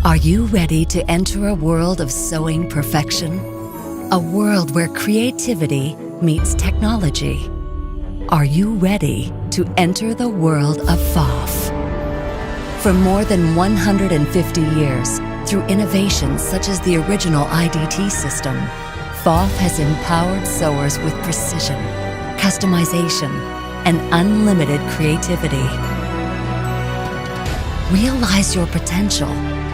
Are you ready to enter a world of sewing perfection? A world where creativity meets technology. Are you ready to enter the world of PFAFF? For more than 150 years, through innovations such as the original IDT system, PFAFF has empowered sewers with precision, customization, and unlimited creativity. Realize your potential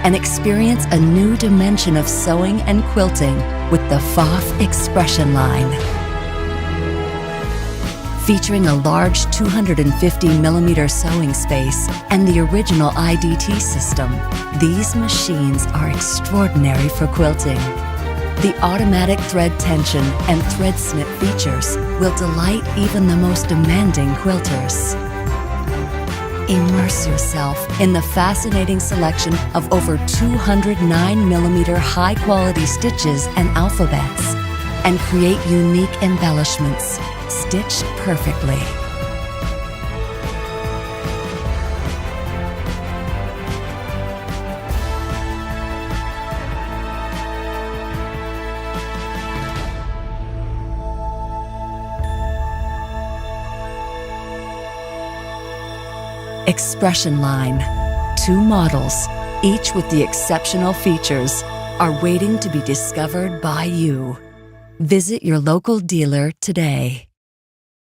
and experience a new dimension of sewing and quilting with the PFAFF Expression line. Featuring a large 250mm sewing space and the original IDT system, these machines are extraordinary for quilting. The automatic thread tension and thread snip features will delight even the most demanding quilters. Immerse yourself in the fascinating selection of over 209mm high-quality stitches and alphabets, and create unique embellishments stitched perfectly. Expression line. 2 models, each with the exceptional features, are waiting to be discovered by you. Visit your local dealer today.